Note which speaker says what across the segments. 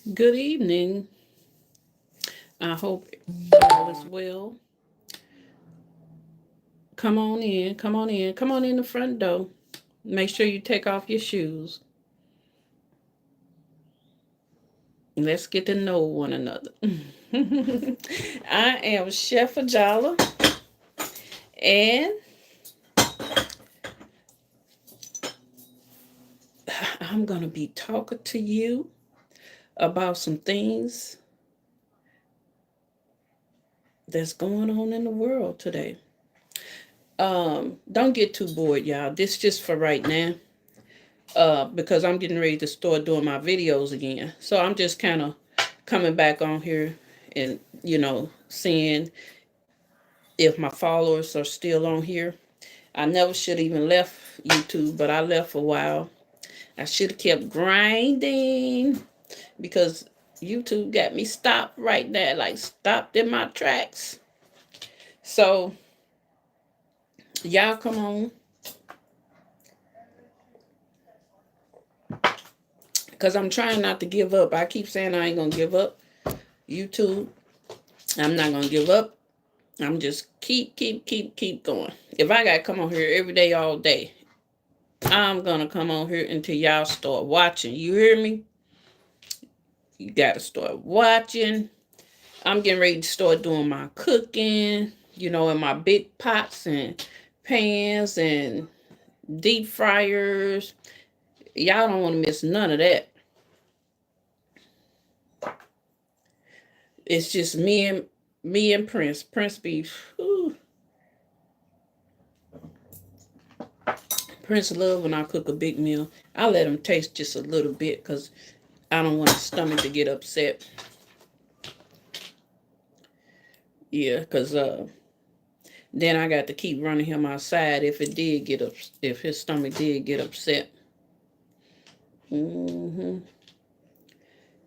Speaker 1: Good evening. I hope all is well. Come on in, come on in, come on in the front door. Make sure you take off your shoes. Let's get to know one another. I am Chef Ajala, and I'm going to be talking to you about some things that's going on in the world today. Don't get too bored, y'all. This just for right now. Because I'm getting ready to start doing my videos again. So I'm just kind of coming back on here and, seeing if my followers are still on here. I never should even left YouTube, but I left for a while. I should have kept grinding because YouTube got me stopped right there, like stopped in my tracks. So y'all come on, because I'm trying not to give up. I keep saying I ain't gonna give up YouTube. I'm not gonna give up. I'm just keep going. If I gotta come on here every day, all day, I'm gonna come on here until y'all start watching. You hear me? You gotta start watching. I'm getting ready to start doing my cooking, in my big pots and pans and deep fryers. Y'all don't want to miss none of that. It's just me and Prince. Prince beef. Prince love when I cook a big meal. I let him taste just a little bit because I don't want his stomach to get upset. Yeah, because then I got to keep running him outside if his stomach did get upset.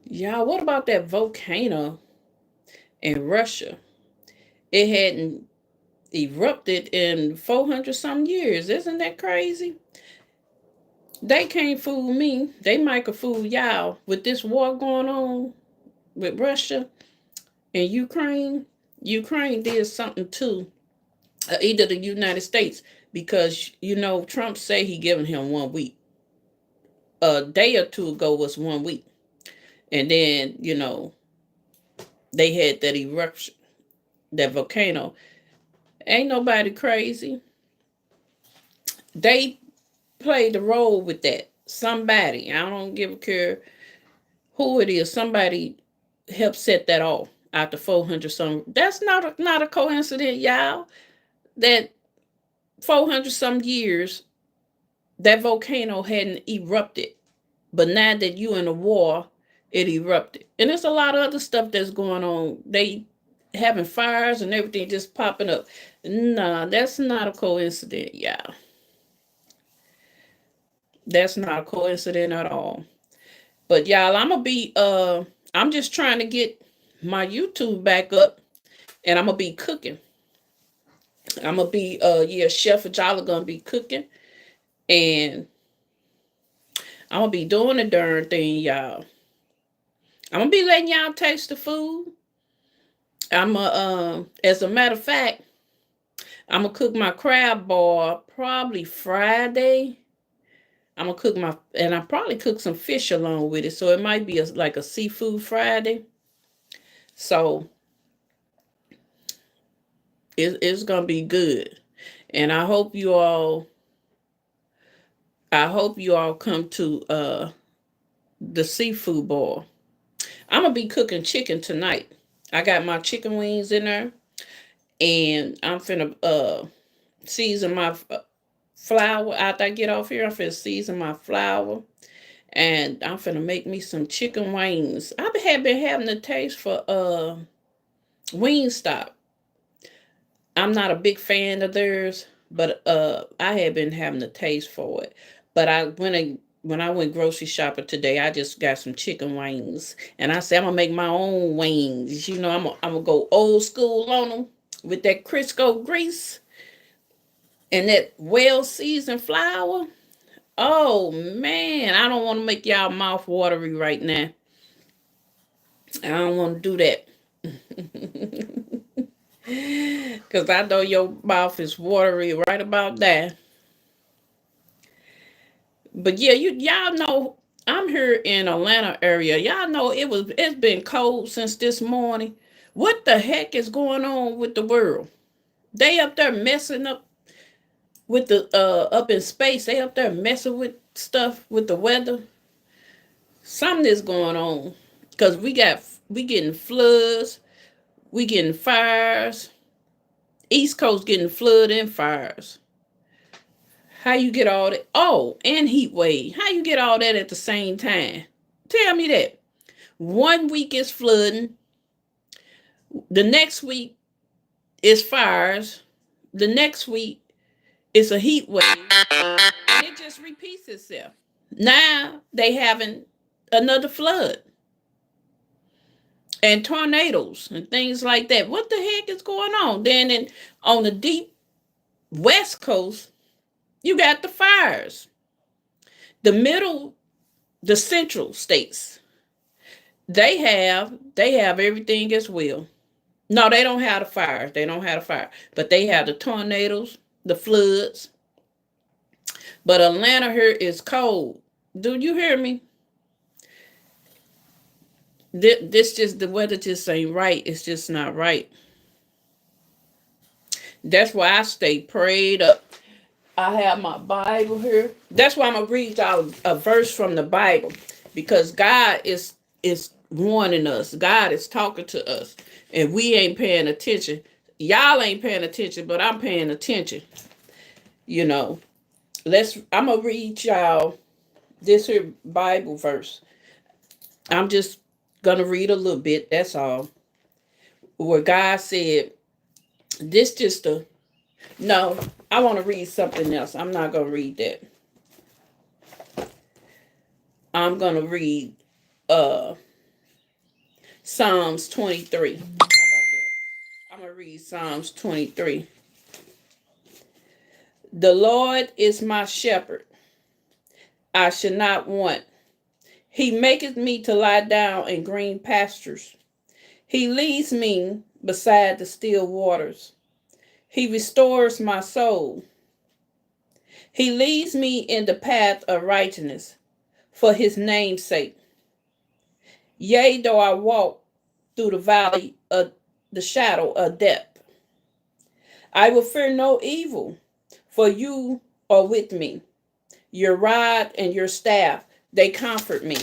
Speaker 1: Yeah, what about that volcano in Russia? It hadn't erupted in 400 some years. Isn't that crazy? They can't fool me. They might could fool y'all with this war going on with Russia and Ukraine. Ukraine did something too. Either the United States, because Trump say he giving him 1 week. A day or two ago was 1 week, and then they had that eruption, that volcano. Ain't nobody crazy. They played the role with that. Somebody, I don't give a care who it is. Somebody helped set that off after 400 some. That's not a coincidence, y'all. That 400 some years that volcano hadn't erupted. But now that you in a war, it erupted. And there's a lot of other stuff that's going on. They having fires and everything just popping up. Nah, that's not a coincidence, y'all. That's not a coincidence at all. But y'all, I'm just trying to get my YouTube back up, and I'm gonna be cooking. I'm gonna be Chef Ajala gonna be cooking, and I'm gonna be doing the darn thing, y'all. I'm gonna be letting y'all taste the food. As a matter of fact, I'm gonna cook my crab ball probably Friday. And I probably cook some fish along with it, so it might be like a seafood Friday. So it's gonna be good, and I hope you all come to the seafood ball. I'm gonna be cooking chicken tonight. I got my chicken wings in there, and I'm finna season my flour after I get off here. I'm finna season my flour, and I'm finna make me some chicken wings. I have been having the taste for Wingstop. I'm not a big fan of theirs, but I have been having the taste for it. But when I went grocery shopping today, I just got some chicken wings, and I said I'm gonna make my own wings. I'm gonna go old school on them with that Crisco grease and that well seasoned flour. Oh man, I don't want to make y'all mouth watery right now. I don't want to do that. Because I know your mouth is watery right about that. But yeah, y'all know I'm here in Atlanta area. Y'all know it's been cold since this morning. What the heck is going on with the world? They up there messing up with the up in space. They up there messing with stuff with the weather. Something is going on. Cause we getting floods, we getting fires. East Coast getting flood and fires. How you get all that? Oh, and heat wave. How you get all that at the same time? Tell me that. One week is flooding. The next week is fires. The next week is a heat wave. And it just repeats itself. Now they having another flood and tornadoes and things like that. What the heck is going on? Then on the deep west coast, you got the fires. The middle, the central states, they have everything as well. No, they don't have the fires. They don't have the fire, but they have the tornadoes, the floods. But Atlanta here is cold. Do you hear me? This just the weather just ain't right. It's just not right. That's why I stay prayed up. I have my Bible here. That's why I'm gonna read y'all a verse from the Bible, because God is warning us. God is talking to us, and we ain't paying attention. Y'all ain't paying attention, but I'm paying attention. You know. I'm gonna read y'all this here Bible verse. I'm just gonna read a little bit. That's all. Where God said, "This just a no." I want to read something else. I'm not gonna read that. I'm gonna read uh Psalms 23. How about that? I'm gonna read Psalms 23. The Lord is my shepherd; I shall not want. He maketh me to lie down in green pastures. He leads me beside the still waters. He restores my soul. He leads me in the path of righteousness for his name's sake. Yea, though I walk through the valley of the shadow of death, I will fear no evil, for you are with me. Your rod and your staff, they comfort me.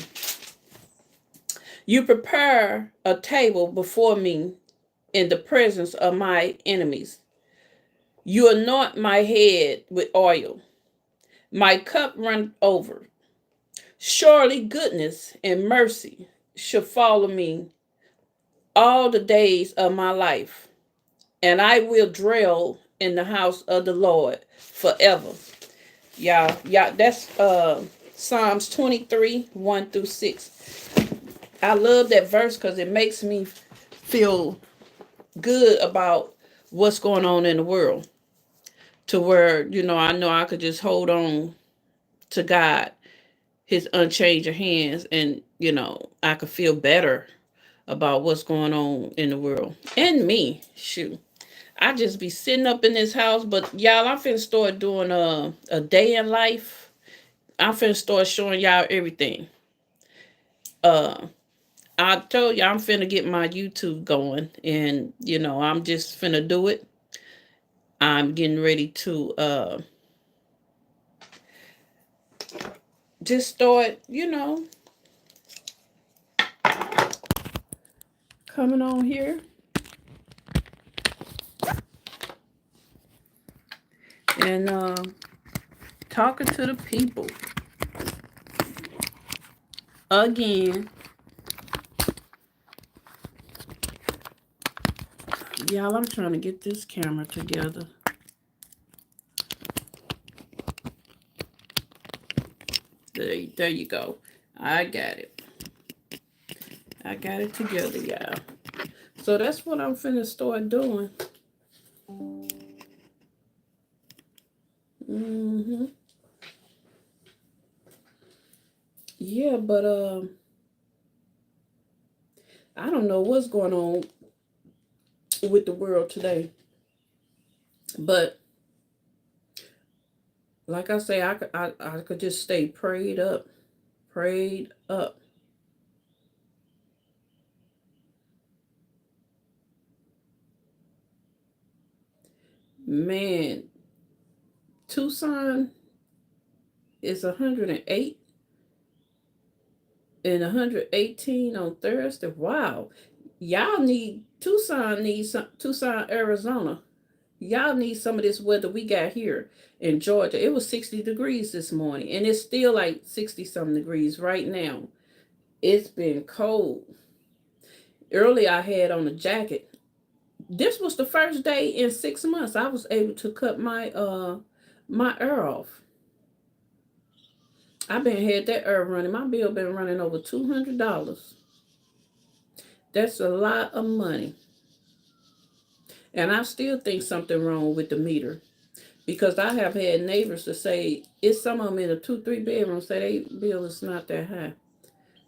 Speaker 1: You prepare a table before me in the presence of my enemies. You anoint my head with oil. My cup runs over. Surely goodness and mercy shall follow me all the days of my life, and I will dwell in the house of the Lord forever. Yeah, that's Psalms 23, 1 through 6. I love that verse because it makes me feel good about what's going on in the world. To where, I know I could just hold on to God, his unchanging hands, and, I could feel better about what's going on in the world. And me, shoot. I just be sitting up in this house, but y'all, I'm finna start doing a day in life. I'm finna start showing y'all everything. I told you I'm finna get my YouTube going, and I'm just finna do it. I'm getting ready to just start, coming on here and talking to the people again. Y'all, I'm trying to get this camera together. There you go. I got it. I got it together, y'all. So that's what I'm finna start doing. Yeah, but I don't know what's going on with the world today, but like I say, I could just stay prayed up, prayed up. Man, Tucson is 108 and 118 on Thursday. Wow. Y'all need Tucson, Arizona. Y'all need some of this weather we got here in Georgia. It was 60 degrees this morning, and it's still like 60 some degrees right now. It's been cold. Earlier, I had on a jacket. This was the first day in 6 months I was able to cut my air off. I've been had that air running. My bill been running over $200. That's a lot of money. And I still think something wrong with the meter. Because I have had neighbors to say it's some of them in a 2, 3 bedroom say their bill is not that high.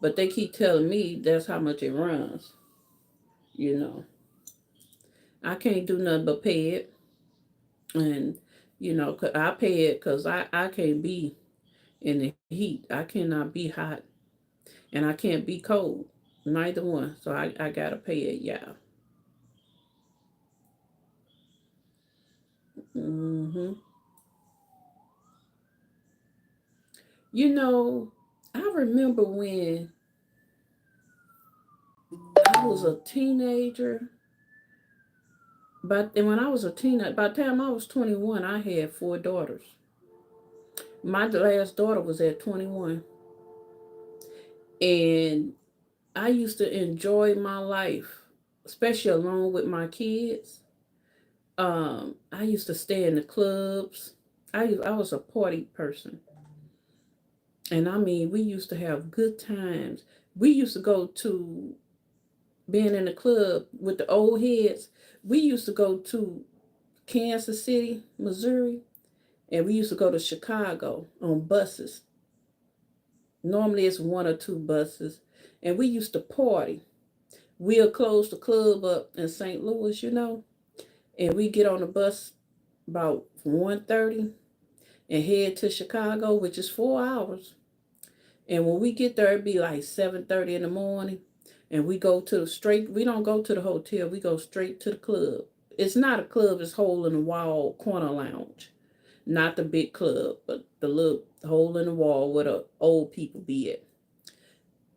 Speaker 1: But they keep telling me that's how much it runs. You know. I can't do nothing but pay it. And I pay it because I can't be in the heat. I cannot be hot. And I can't be cold. Neither one. So I gotta pay it, yeah. hmm You know, I remember when I was a teenager. But when I was a teenager, by the time I was 21, I had 4 daughters. My last daughter was at 21. And I used to enjoy my life, especially along with my kids. I used to stay in the clubs. I was a party person. And I mean, we used to have good times. We used to go to being in the club with the old heads. We used to go to Kansas City, Missouri, and we used to go to Chicago on buses. Normally it's 1 or 2 buses, and we used to party. We'll close the club up in St. Louis, and we get on the bus about 1:30 and head to Chicago, which is 4 hours. And when we get there, it'd be like 7:30 in the morning, and we go to the straight. We don't go to the hotel. We go straight to the club. It's not a club. It's hole in the wall corner lounge, not the big club, but the little hole in the wall where the old people be at.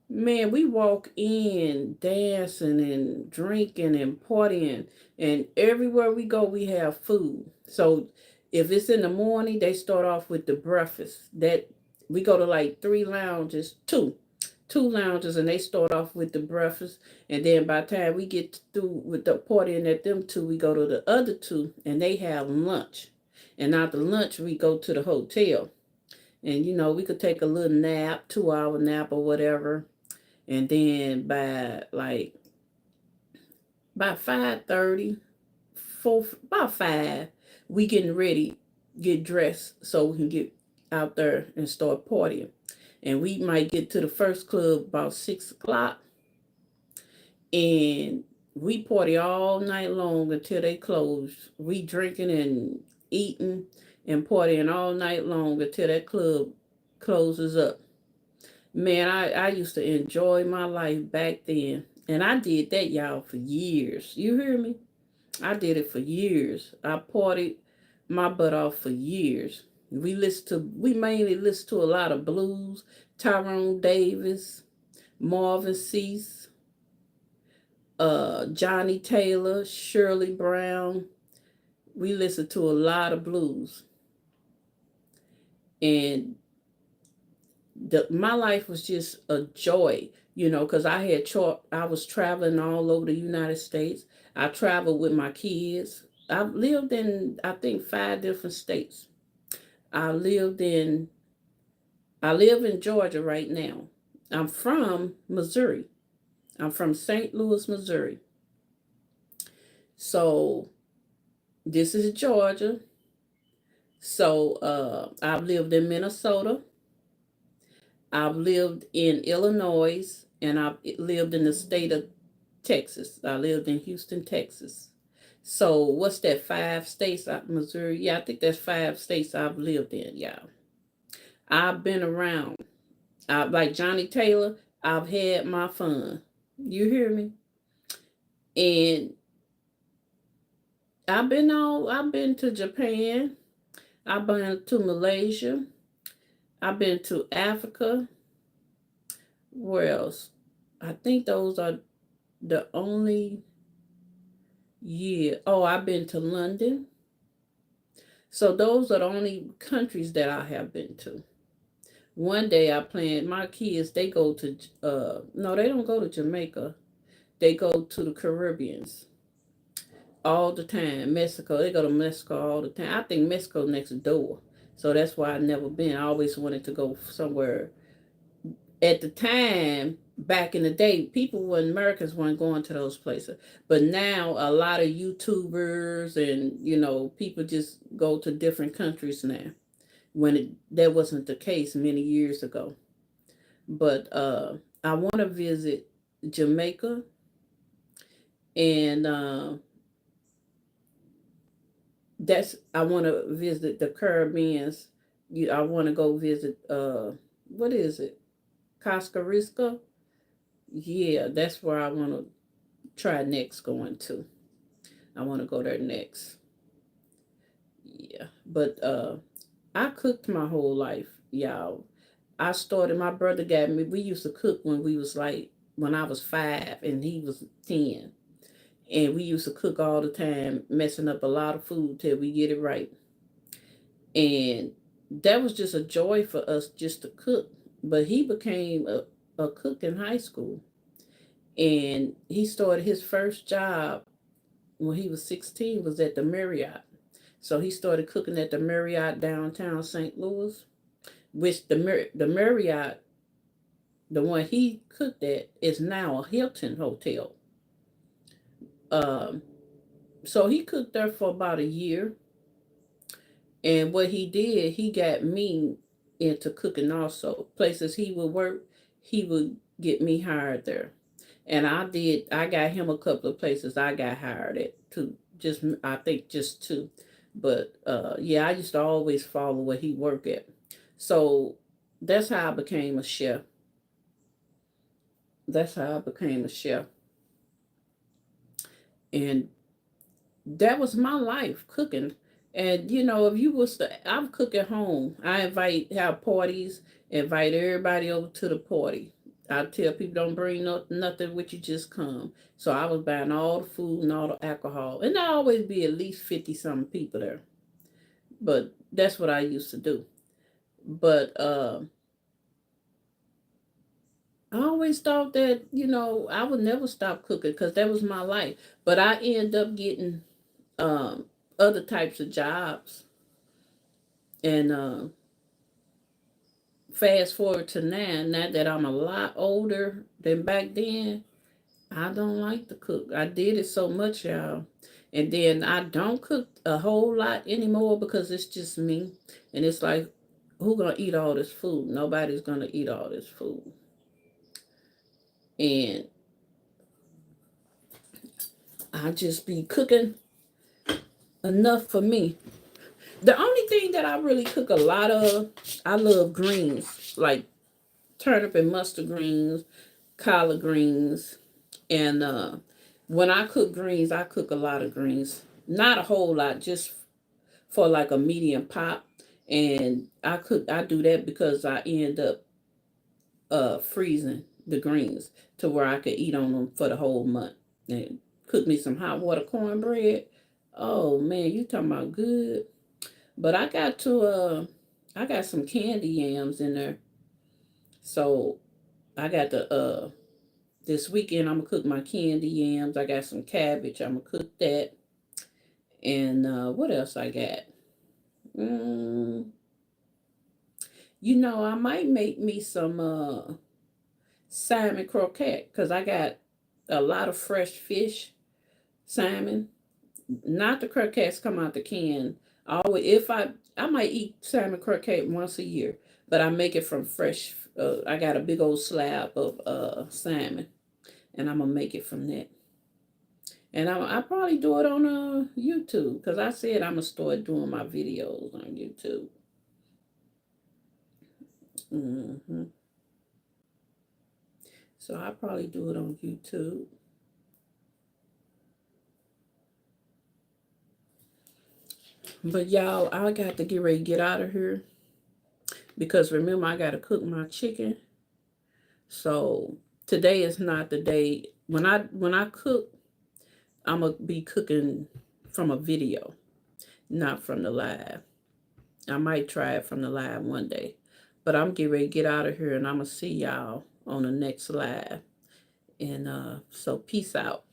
Speaker 1: Man, we walk in dancing and drinking and partying, and everywhere we go, we have food. So if it's in the morning, they start off with the breakfast. That we go to like 3 lounges, two lounges, and they start off with the breakfast. And then by the time we get through with the partying at them two, we go to the other two, and they have lunch. And after lunch, we go to the hotel, and we could take a little nap, 2 hour nap or whatever, and then by 5:30, about 5, we getting ready, get dressed so we can get out there and start partying. And we might get to the first club about 6 o'clock, and we party all night long until they close. We drinking and eating and partying all night long until that club closes up. Man, I used to enjoy my life back then. And I did that, y'all, for years. You hear me? I did it for years. I partied my butt off for years. We mainly listened to a lot of blues, Tyrone Davis, Marvin Cease, Johnny Taylor, Shirley Brown. We listened to a lot of blues. And my life was just a joy, because I was traveling all over the United States. I traveled with my kids. I've lived in, I think, 5 different states. I lived in I live in Georgia right now. I'm from Missouri. I'm from St. Louis, Missouri. So this is Georgia. So I've lived in Minnesota. I've lived in Illinois, and I've lived in the state of Texas. I lived in Houston, Texas. So what's that? 5 states? Missouri. Yeah, I think that's 5 states I've lived in. Yeah, I've been around. Like Johnny Taylor. I've had my fun. You hear me? And I've been to Japan. I've been to Malaysia. I've been to Africa. Where else? I think those are the only. Yeah. Oh, I've been to London. So those are the only countries that I have been to. One day I planned my kids, they go to no, they don't go to Jamaica. They go to the Caribbeans all the time. Mexico. They go to Mexico all the time. I think Mexico next door. So that's why I never been. I always wanted to go somewhere. At the time, back in the day, Americans weren't going to those places. But now a lot of YouTubers and, people just go to different countries now. That wasn't the case many years ago. But I want to visit Jamaica and I want to visit the Caribbeans. I want to go visit what is it? Costa Rica. Yeah, that's where I want to try next going to. I want to go there next. Yeah, but I cooked my whole life, y'all. My brother got me, we used to cook when I was 5 and he was 10. And we used to cook all the time, messing up a lot of food till we get it right. And that was just a joy for us just to cook. But he became a cook in high school. And he started his first job when he was 16 was at the Marriott. So he started cooking at the Marriott downtown St. Louis, which the Marriott, the one he cooked at, is now a Hilton hotel. Um, so he cooked there for about a year. And what he did, he got me into cooking also. Places he would work, he would get me hired there. And I got him a couple of places I got hired at too. I think just two. But yeah, I used to always follow where he worked at. So that's how I became a chef. That's how I became a chef. And that was my life cooking. And if you was I'm cook at home. I have parties, invite everybody over to the party. I tell people don't bring nothing with you, just come. So I was buying all the food and all the alcohol, and there always be at least 50 something people there. But that's what I used to do. But I always thought that I would never stop cooking because that was my life. But I end up getting um, other types of jobs. And fast forward to now that I'm a lot older than back then, I don't like to cook. I did it so much, y'all. And then I don't cook a whole lot anymore because it's just me. And it's like, who gonna eat all this food? Nobody's gonna eat all this food. And I just be cooking enough for me. The only thing that I really cook a lot of, I love greens, like turnip and mustard greens, collard greens, and when I cook greens, I cook a lot of greens. Not a whole lot, just for like a medium pot. And I do that because I end up freezing the greens to where I could eat on them for the whole month. And cook me some hot water cornbread. Oh man, you talking about good. But I got some candy yams in there. So I got this weekend I'm gonna cook my candy yams. I got some cabbage. I'm gonna cook that. And what else I got? Mm, I might make me some salmon croquette because I got a lot of fresh fish, salmon. Not the croquettes come out the can. I might eat salmon croquette once a year, but I make it from fresh. I got a big old slab of salmon, and I'm gonna make it from that. And I probably do it on YouTube because I said I'm going to start doing my videos on YouTube. So I probably do it on YouTube. But y'all, I got to get ready to get out of here because remember I got to cook my chicken. So today is not the day when I cook. I'm gonna be cooking from a video, not from the live. I might try it from the live one day, but I'm getting ready to get out of here, and I'm gonna see y'all on the next live. And so peace out.